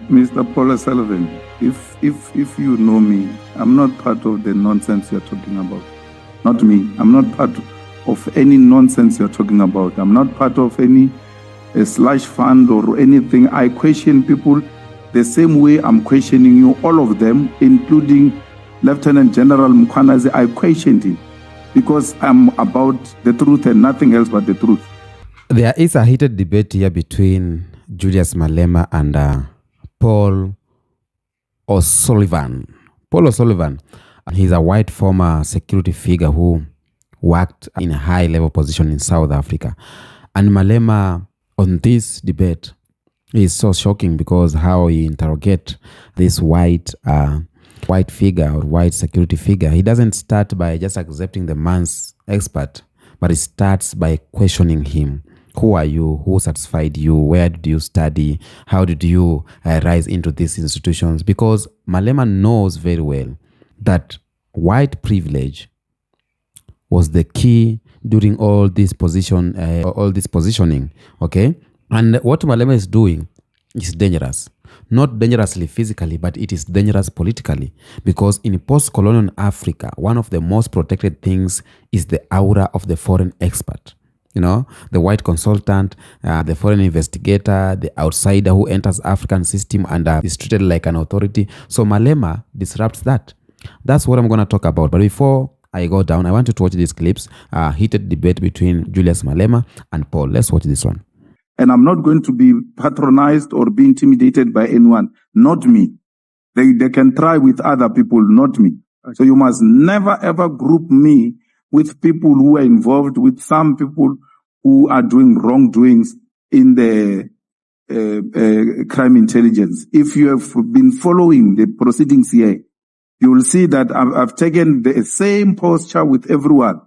Mr. Paul Sullivan, if you know me, I'm not part of the nonsense you're talking about. Not me. I'm not part of any nonsense you're talking about. I'm not part of any slush fund or anything. I question people the same way I'm questioning you, all of them, including Lieutenant General Mkwanazi. I questioned him because I'm about the truth and nothing else but the truth. There is a heated debate here between Julius Malema and Paul O'Sullivan. Paul O'Sullivan, he's a white former security figure who worked in a high-level position in South Africa. And Malema, on this debate, is so shocking because how he interrogates this white figure or white security figure. He doesn't start by just accepting the man's expert, but he starts by questioning him. Who are you? Who satisfied you? Where did you study? How did you rise into these institutions? Because Malema knows very well that white privilege was the key during all this positioning. Okay, and what Malema is doing is dangerous. Not dangerously physically, but it is dangerous politically. Because in post-colonial Africa, one of the most protected things is the aura of the foreign expert. You know, the white consultant, the foreign investigator, the outsider who enters African system and is treated like an authority. So Malema disrupts that. That's what I'm going to talk about. But before I go down, I want you to watch these clips. Heated debate between Julius Malema and Paul. Let's watch this one. And I'm not going to be patronized or be intimidated by anyone. Not me. They can try with other people, not me. Okay. So you must never ever group me with people who are involved with some people who are doing wrongdoings in the crime intelligence. If you have been following the proceedings here, you will see that I've taken the same posture with everyone.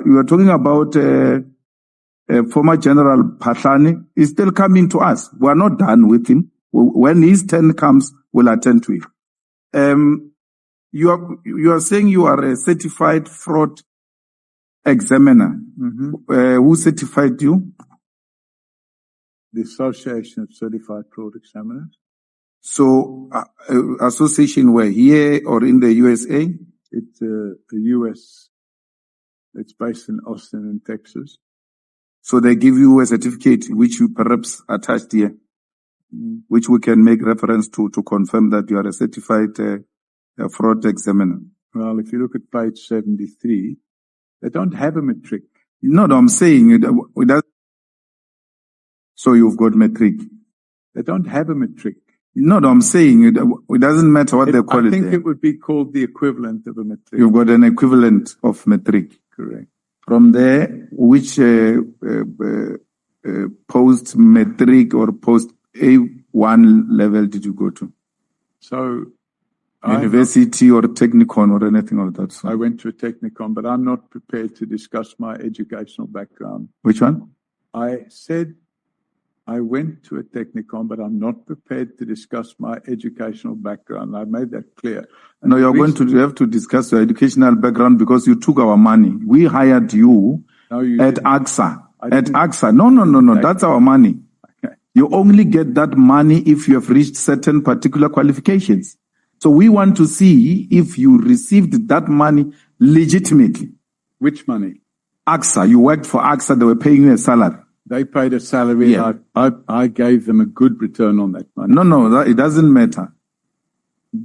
You are talking about former General Pahlane. He's still coming to us. We are not done with him. When his turn comes, we'll attend to him. You are saying you are a certified fraud examiner. Mm-hmm. Who certified you? The Association of Certified Fraud Examiners. So, association where, here or in the USA? It's the US. It's based in Austin in Texas. So they give you a certificate which you perhaps attached here, which we can make reference to confirm that you are a certified fraud examiner. Well, if you look at page 73, they don't have a matric. No, I'm saying it does. So you've got matric. They don't have a matric. No, I'm saying it doesn't matter what they call it. I think it would be called the equivalent of a matric. You've got an equivalent of matric. Correct. From there, which post-matric or post-A1 level did you go to? So, university or technicon or anything of that sort? I went to a technicon, but I'm not prepared to discuss my educational background. Which one? I said I went to a technicon, but I'm not prepared to discuss my educational background. I made that clear. And no, you're going to have to discuss your educational background because you took our money. We hired you at AXA. At AXA. No. Okay. That's our money. Okay. You only get that money if you have reached certain particular qualifications. So we want to see if you received that money legitimately. Which money? AXA. You worked for AXA. They were paying you a salary. They paid a salary. Yeah. I gave them a good return on that money. No, it doesn't matter.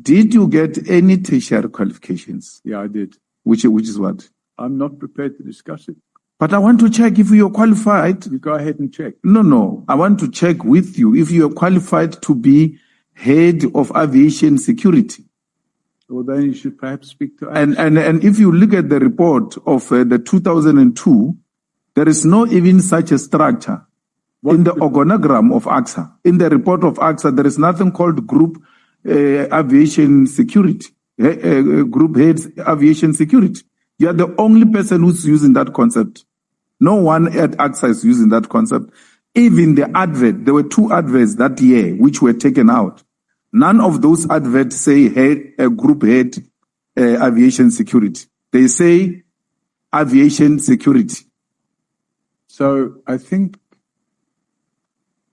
Did you get any tertiary qualifications? Yeah, I did. Which is what? I'm not prepared to discuss it. But I want to check if you're qualified. You go ahead and check. No. I want to check with you if you're qualified to be head of aviation security. Well, then you should perhaps speak to us. And if you look at the report of the 2002, there is no even such a structure in the organogram of AXA. In the report of AXA, there is nothing called group aviation security, group heads aviation security. You are the only person who's using that concept. No one at AXA is using that concept. Even the advert, there were 2 adverts that year which were taken out. None of those adverts say group head aviation security. They say aviation security. So I think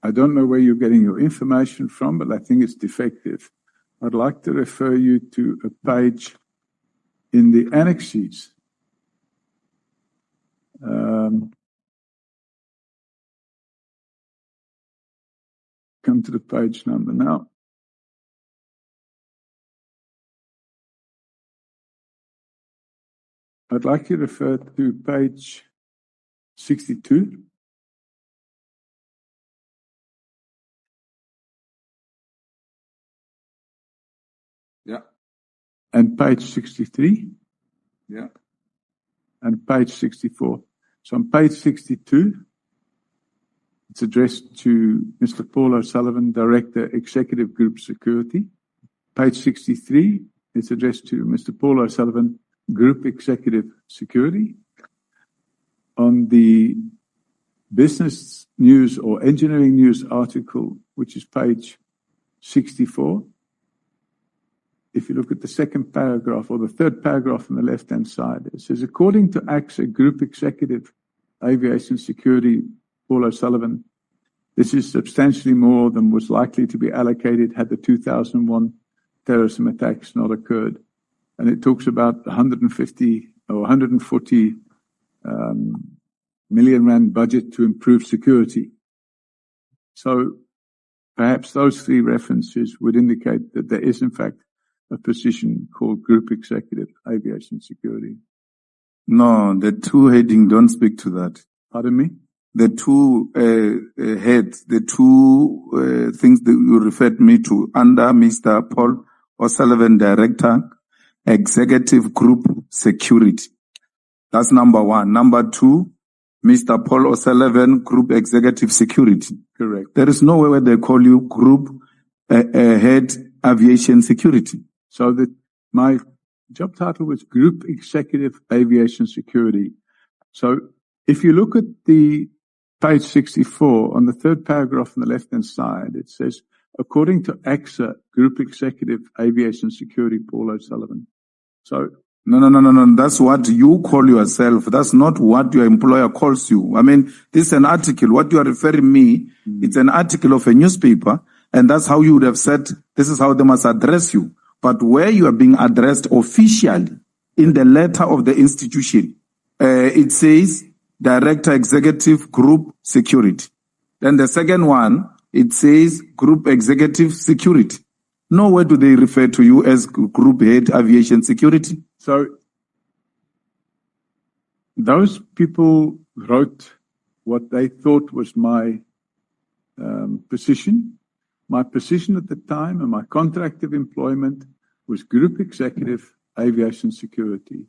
I don't know where you're getting your information from, but I think it's defective. I'd like to refer you to a page in the annexes. Come to the page number now. I'd like you to refer to page 62. Yeah. And page 63. Yeah. And page 64. So on page 62, it's addressed to Mr. Paul O'Sullivan, Director, Executive Group Security. Page 63, it's addressed to Mr. Paul O'Sullivan, Group Executive Security. On the Business News or Engineering News article, which is page 64, if you look at the second paragraph or the third paragraph on the left-hand side, it says, according to AXA Group Executive Aviation Security, Paul O'Sullivan, this is substantially more than was likely to be allocated had the 2001 terrorism attacks not occurred. And it talks about 150 or 140 million rand budget to improve security. So perhaps those three references would indicate that there is, in fact, a position called Group Executive Aviation Security. No, the two heading don't speak to that. Pardon me? The two heads, the two things that you referred me to under Mr. Paul O'Sullivan, Director, Executive Group Security. That's number one. Number two, Mr. Paul O'Sullivan, Group Executive Security. Correct. There is nowhere where they call you Group Head Aviation Security. So that my job title was Group Executive Aviation Security. So if you look at the page 64 on the third paragraph on the left-hand side, it says, according to AXA Group Executive Aviation Security, Paul O'Sullivan. So No. That's what you call yourself. That's not what your employer calls you. I mean, this is an article. What you are referring me, it's an article of a newspaper, and that's how you would have said, this is how they must address you. But where you are being addressed officially in the letter of the institution, it says Director Executive Group Security. Then the second one, it says Group Executive Security. Nowhere do they refer to you as Group Head Aviation Security. So those people wrote what they thought was my position. My position at the time and my contract of employment was Group Executive Aviation Security.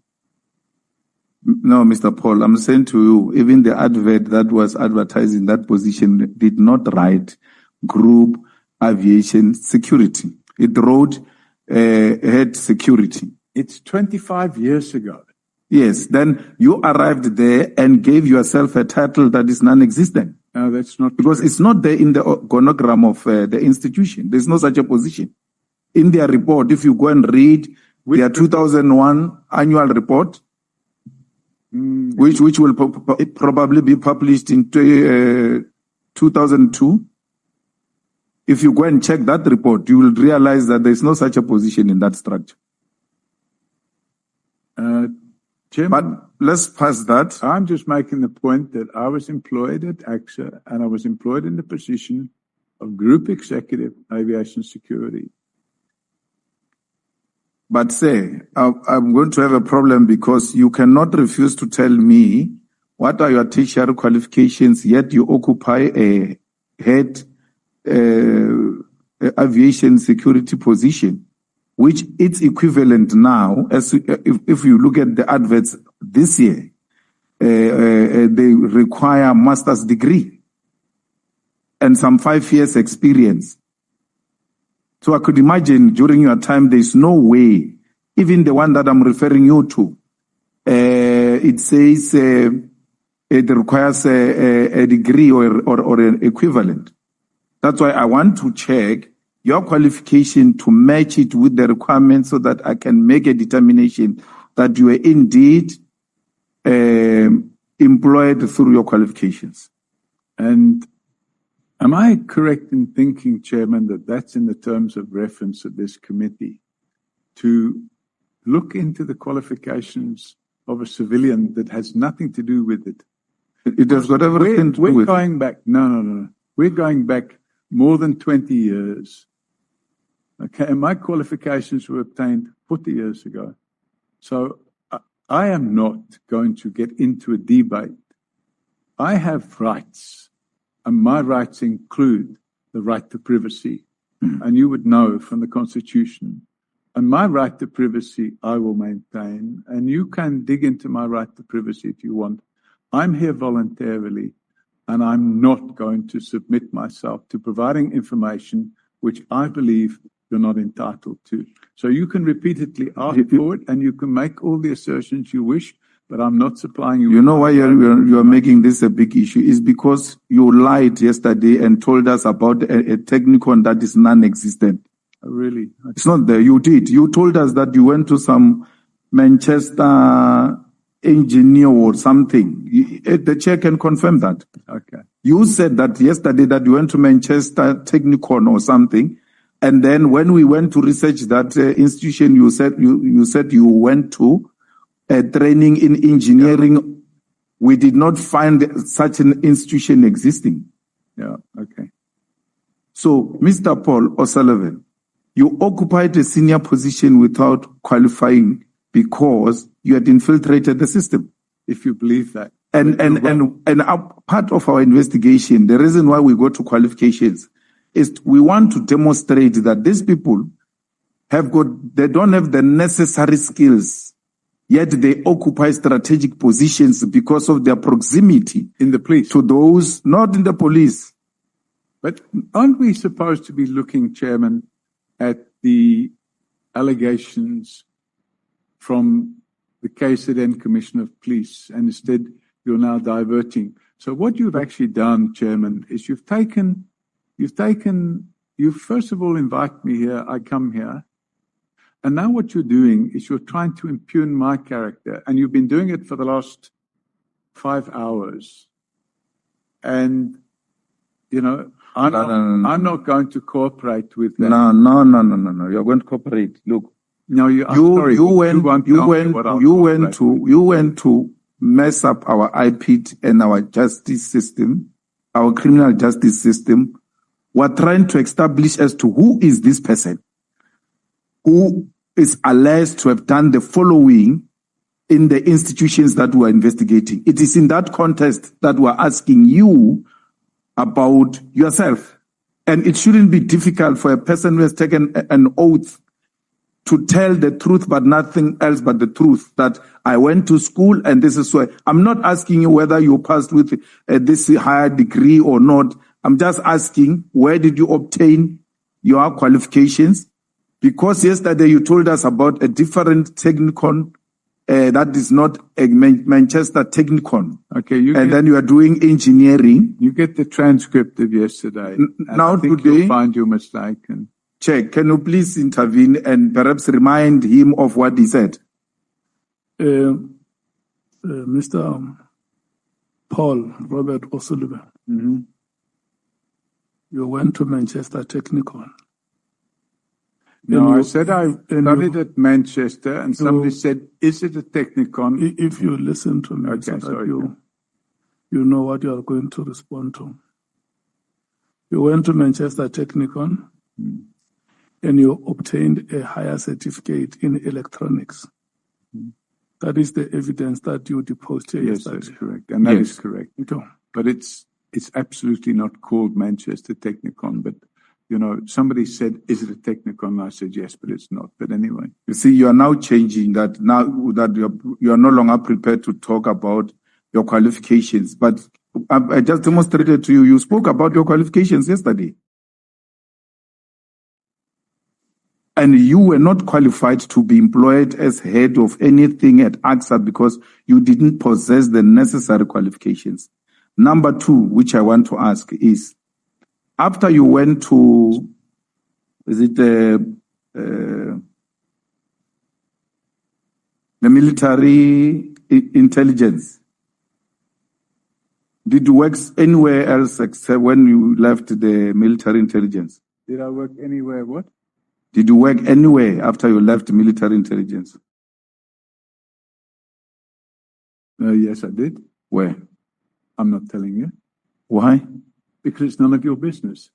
No, Mr. Paul, I'm saying to you, even the advert that was advertising that position did not write Group Aviation Security. It wrote Head Security. It's 25 years ago. Yes, then you arrived there and gave yourself a title that is non-existent. No, that's not because true. It's not there in the organogram of the institution. There's no such a position. In their report, if you go and read their 2001 annual report, which will probably be published in 2002, if you go and check that report, you will realize that there's no such a position in that structure. Jim, but let's pass that. I'm just making the point that I was employed at AXA and I was employed in the position of Group Executive Aviation Security. But say, I'm going to have a problem because you cannot refuse to tell me what are your tertiary qualifications, yet you occupy a head aviation security position, which it's equivalent now, as if you look at the adverts this year, they require a master's degree and some 5 years experience. So I could imagine during your time, there's no way, even the one that I'm referring you to, it says it requires a degree or an equivalent. That's why I want to check your qualification to match it with the requirements so that I can make a determination that you are indeed employed through your qualifications. And Am I correct in thinking, Chairman, that that's in the terms of reference of this committee to look into the qualifications of a civilian that has nothing to do with it? It has got everything to do with We're going back, no. We're going back more than 20 years. Okay, and my qualifications were obtained 40 years ago. So I am not going to get into a debate. I have rights, and my rights include the right to privacy. And you would know from the Constitution. And my right to privacy, I will maintain. And you can dig into my right to privacy if you want. I'm here voluntarily, and I'm not going to submit myself to providing information which I believe you're not entitled to. So you can repeatedly ask for it, and you can make all the assertions you wish, but I'm not supplying you. You know why you're making this a big issue? Is because you lied yesterday and told us about a technicon that is non-existent. Oh, really? Okay. It's not there. You did. You told us that you went to some Manchester engineer or something. The chair can confirm that. Okay. You said that yesterday that you went to Manchester Technicon or something, and then when we went to research that institution, you said you went to a training in engineering. Yeah. We did not find such an institution existing. Yeah. Okay. So, Mr. Paul O'Sullivan, you occupied a senior position without qualifying because you had infiltrated the system. If you believe that. And part of our investigation, the reason why we go to qualifications is we want to demonstrate that these people they don't have the necessary skills, yet they occupy strategic positions because of their proximity in the police to those not in the police. But aren't we supposed to be looking, Chairman, at the allegations from the KZN Commissioner of Police, and instead you're now diverting? So what you've actually done, Chairman, is you first of all invite me here, I come here, and now what you're doing is you're trying to impugn my character, and you've been doing it for the last 5 hours. And, I'm not going to cooperate with that. No. You're going to cooperate. Look. No, you went to mess up our IPIT and our justice system, our criminal justice system. We're trying to establish as to who is this person who is alleged to have done the following in the institutions that we're investigating. It is in that context that we're asking you about yourself. And it shouldn't be difficult for a person who has taken an oath to tell the truth, but nothing else but the truth, that I went to school and this is why. I'm not asking you whether you passed with this higher degree or not. I'm just asking, where did you obtain your qualifications? Because yesterday you told us about a different technicon that is not a Manchester Technicon. Okay, then you are doing engineering. You get the transcript of yesterday. Now I think today, you'll find your mistake. Chair, can you please intervene and perhaps remind him of what he said? Mr. Paul Robert O'Sullivan, you went to Manchester Technicon. No, I said I studied at Manchester, and somebody said, is it a Technicon? If you listen to me, okay, so that you know what you are going to respond to. You went to Manchester Technicon, and you obtained a higher certificate in electronics. That is the evidence that you deposed here yesterday. Yes, that's correct. And that is correct. But it's absolutely not called Manchester Technicon. But, somebody said, is it a Technicon? And I said, yes, but it's not. But anyway. You see, you are now changing that. Now that you are no longer prepared to talk about your qualifications. But I just demonstrated to you, you spoke about your qualifications yesterday. And you were not qualified to be employed as head of anything at AXA because you didn't possess the necessary qualifications. Number two, which I want to ask is, after you went to, the military intelligence, Did you work anywhere else except when you left the military intelligence? Did I work anywhere? What? Did you work anywhere after you left military intelligence? Yes, I did. Where? I'm not telling you. Why? Because it's none of your business.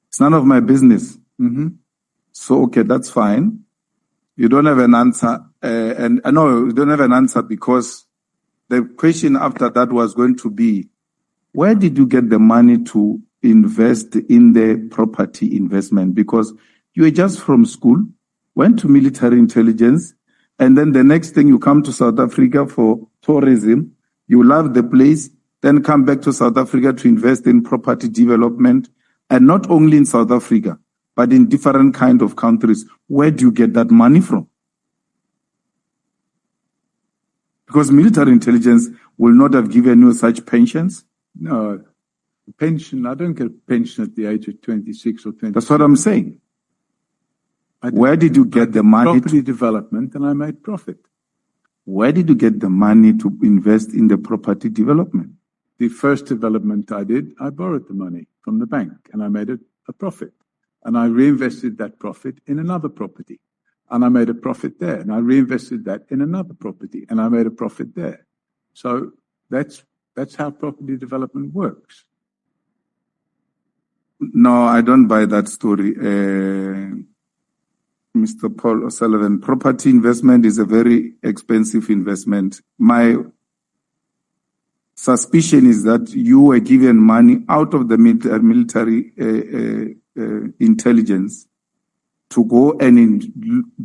It's none of my business. Mm-hmm. So, okay, that's fine. You don't have an answer. No, you don't have an answer because the question after that was going to be, where did you get the money to invest in the property investment? Because you were just from school, went to military intelligence, and then the next thing you come to South Africa for tourism, you love the place, then come back to South Africa to invest in property development, and not only in South Africa, but in different kind of countries. Where do you get that money from? Because military intelligence will not have given you such pensions. No, pension, I don't get a pension at the age of 26 or 27. That's what I'm saying. Where did you get the money? Property development, and I made profit. Where did you get the money to invest in the property development? The first development I did, I borrowed the money from the bank, and I made a profit. And I reinvested that profit in another property. And I made a profit there, and I reinvested that in another property, and I made a profit there. So that's how property development works. No, I don't buy that story. Mr. Paul O'Sullivan, property investment is a very expensive investment. My suspicion is that you were given money out of the military intelligence to go and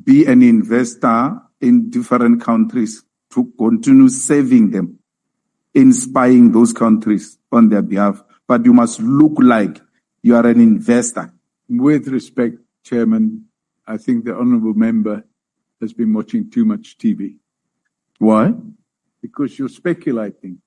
be an investor in different countries to continue saving them, inspiring those countries on their behalf. But you must look like you are an investor. With respect, Chairman, I think the honourable member has been watching too much TV. Why? Because you're speculating.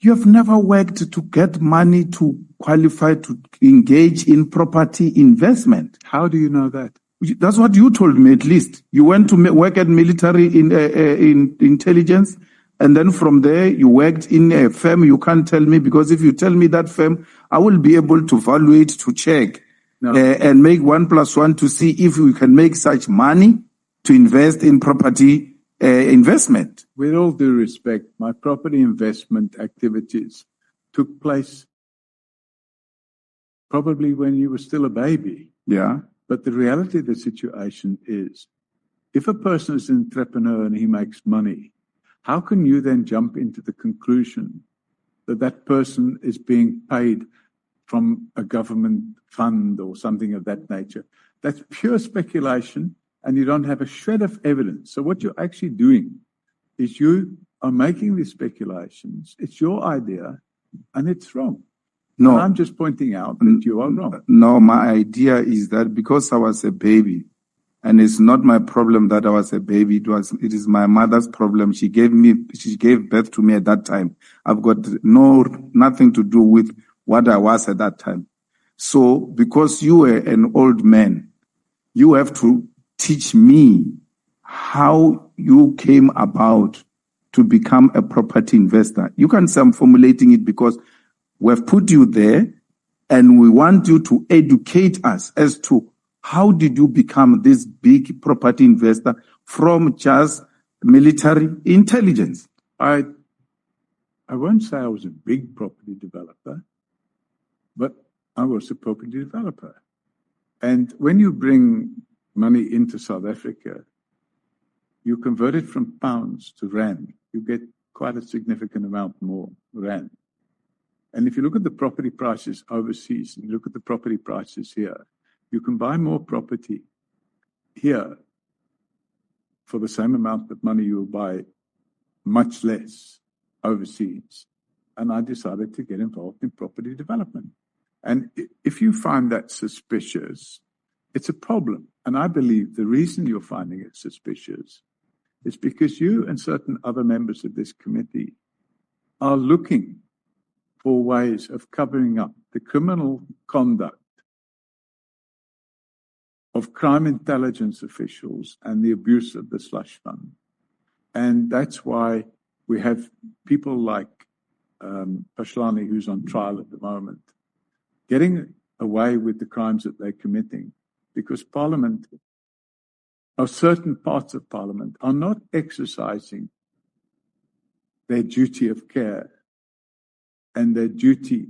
You have never worked to get money to qualify to engage in property investment. How do you know that? That's what you told me, at least. You went to work at military in intelligence, and then from there you worked in a firm. You can't tell me, because if you tell me that firm, I will be able to evaluate, to check, and make 1 + 1 to see if we can make such money to invest in property investment. With all due respect, my property investment activities took place probably when you were still a baby. Yeah. But the reality of the situation is, if a person is an entrepreneur and he makes money, how can you then jump into the conclusion that that person is being paid from a government fund or something of that nature? That's pure speculation, and you don't have a shred of evidence. So what you're actually doing is you are making these speculations. It's your idea, and it's wrong. No, and I'm just pointing out that you are wrong. No, my idea is that because I was a baby, and it's not my problem that I was a baby, it is my mother's problem. She gave birth to me at that time. I've got nothing to do with what I was at that time. So because you were an old man, you have to teach me how you came about to become a property investor. You can say I'm formulating it because we've put you there, and we want you to educate us as to how did you become this big property investor from just military intelligence. I won't say I was a big property developer, but I was a property developer. And when you bring money into South Africa, you convert it from pounds to rand. You get quite a significant amount more rand. And if you look at the property prices overseas and you look at the property prices here, you can buy more property here for the same amount of money you will buy much less overseas. And I decided to get involved in property development. And if you find that suspicious, it's a problem. And I believe the reason you're finding it suspicious is because you and certain other members of this committee are looking for ways of covering up the criminal conduct of crime intelligence officials and the abuse of the slush fund. And that's why we have people like Pashlani, who's on trial at the moment, getting away with the crimes that they're committing because Parliament, or certain parts of Parliament, are not exercising their duty of care and their duty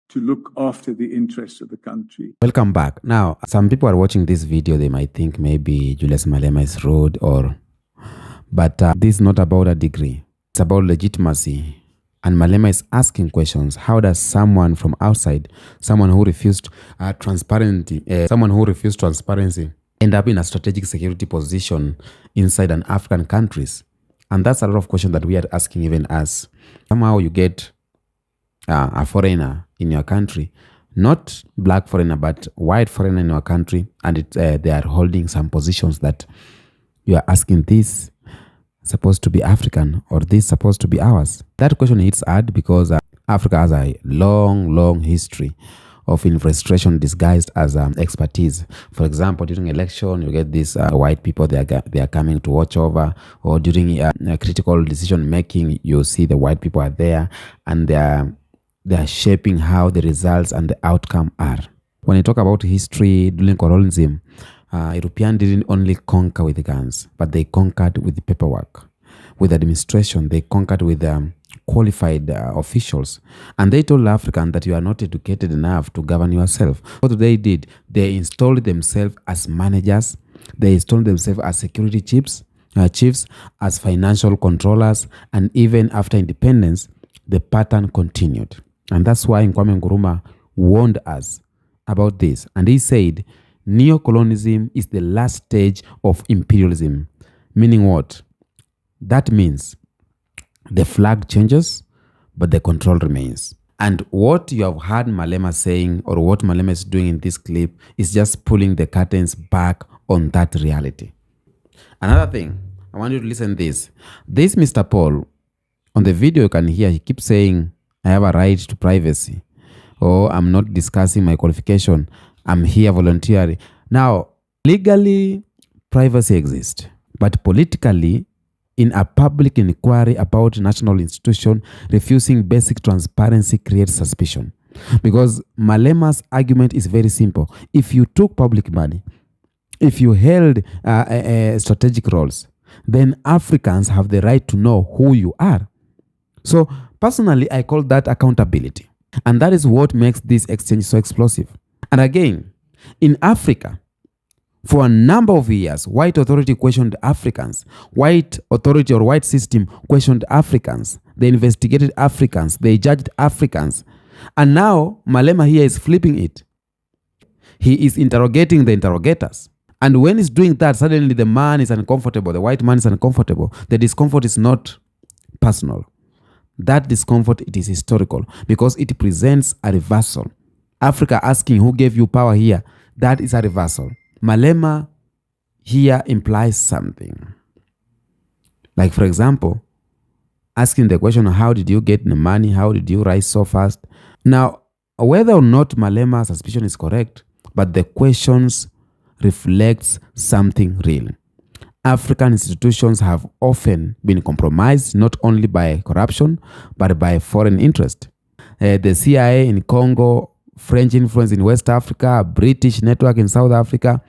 to look after the interests of the country. Welcome back. Now, some people are watching this video, they might think maybe Julius Malema is rude but this is not about a degree. It's about legitimacy. And Malema is asking questions. How does someone from outside, someone who refused transparency, end up in a strategic security position inside an African countries? And that's a lot of questions that we are asking even us. Somehow you get a foreigner in your country, not black foreigner, but white foreigner in your country, and they are holding some positions that you are asking, this supposed to be African or this supposed to be ours? That question hits hard because Africa has a long history of infiltration disguised as expertise. For example, during election, you get these white people, they are coming to watch over, or during critical decision making, you see the white people are there and they are shaping how the results and the outcome are. When you talk about history during colonialism, Europeans didn't only conquer with guns, but they conquered with paperwork, with administration. They conquered with qualified officials. And they told Africans that you are not educated enough to govern yourself. What they did, they installed themselves as managers. They installed themselves as security chiefs, as financial controllers. And even after independence, the pattern continued. And that's why Kwame Nkrumah warned us about this. And he said, neocolonialism is the last stage of imperialism. Meaning what? That means the flag changes, but the control remains. And what you have heard Malema saying, or what Malema is doing in this clip, is just pulling the curtains back on that reality. Another thing, I want you to listen to this. This Mr. Paul, on the video you can hear, he keeps saying, I have a right to privacy, or I'm not discussing my qualification, I'm here voluntarily. Now, legally, privacy exists, but politically, in a public inquiry about national institution, refusing basic transparency creates suspicion. Because Malema's argument is very simple. If you took public money, if you held strategic roles, then Africans have the right to know who you are. So personally, I call that accountability. And that is what makes this exchange so explosive. And again, in Africa, for a number of years, white authority questioned Africans. White authority or white system questioned Africans. They investigated Africans. They judged Africans. And now, Malema here is flipping it. He is interrogating the interrogators. And when he's doing that, suddenly the man is uncomfortable. The white man is uncomfortable. The discomfort is not personal. That discomfort, it is historical because it presents a reversal. Africa asking who gave you power here, that is a reversal. Malema here implies something. Like, for example, asking the question, how did you get the money? How did you rise so fast? Now, whether or not Malema's suspicion is correct, but the questions reflects something real. African institutions have often been compromised not only by corruption, but by foreign interest. The CIA in Congo, French influence in West Africa, British network in South Africa,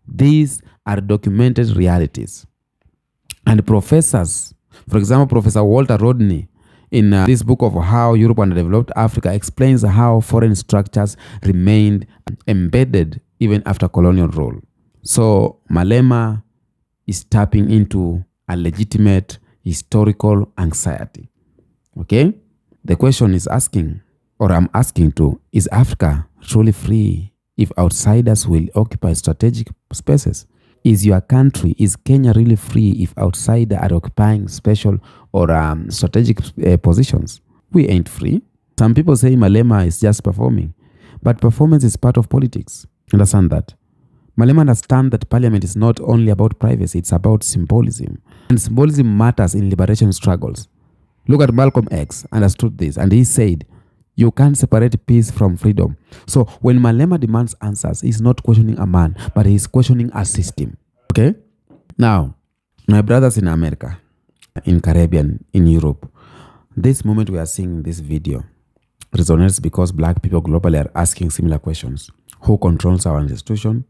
these are documented realities. And professors, for example, Professor Walter Rodney, in this book of How Europe Underdeveloped Africa, explains how foreign structures remained embedded even after colonial rule. So Malema is tapping into a legitimate historical anxiety. Okay? The question is asking, or I'm asking too, is Africa truly free if outsiders will occupy strategic spaces? Is your country, is Kenya really free if outsiders are occupying special or strategic positions? We ain't free. Some people say Malema is just performing, but performance is part of politics. Understand that. Malema understands that parliament is not only about privacy, it's about symbolism. And symbolism matters in liberation struggles. Look at Malcolm X, understood this, and he said, you can't separate peace from freedom. So when Malema demands answers, he's not questioning a man, but he's questioning a system. Okay? Now, my brothers in America, in Caribbean, in Europe, This moment we are seeing in this video resonates because Black people globally are asking similar questions. Who controls our institution?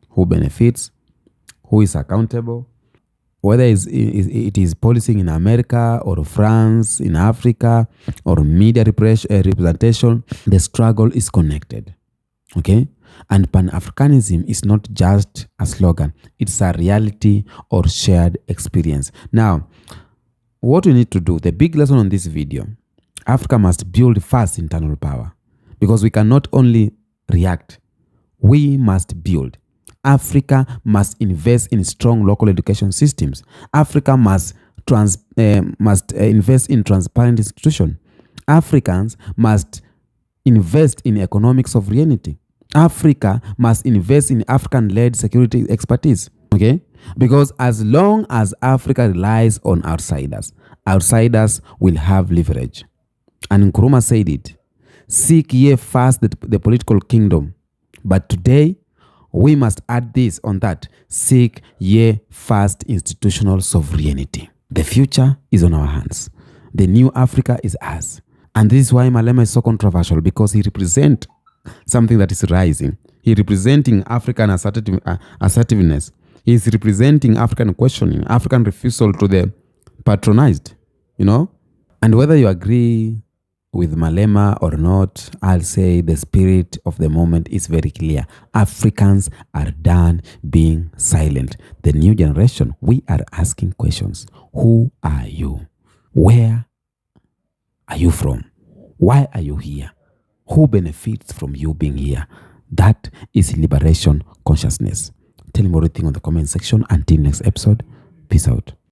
Who benefits? Who is accountable? Whether it is policing in America or France, in Africa, or media representation, the struggle is connected. Okay? And Pan-Africanism is not just a slogan. It's a reality or shared experience. Now, what we need to do, the big lesson on this video, Africa must build first internal power. Because we cannot only react, we must build. Africa must invest in strong local education systems. Africa must invest in transparent institutions. Africans must invest in economic sovereignty. Africa must invest in African-led security expertise. Okay? Because as long as Africa relies on outsiders, outsiders will have leverage. And Nkrumah said it, seek ye first the political kingdom. But today, we must add this on that, seek ye first institutional sovereignty. The future is on our hands. The new Africa is us. And this is why Malema is so controversial, because he represents something that is rising. He representing African assertiveness. He is representing African questioning, African refusal to the patronized, you know. And whether you agree with Malema or not, I'll say the spirit of the moment is very clear. Africans are done being silent. The new generation, we are asking questions. Who are you? Where are you from? Why are you here? Who benefits from you being here? That is liberation consciousness. Tell me what you think on the comment section. Until next episode, peace out.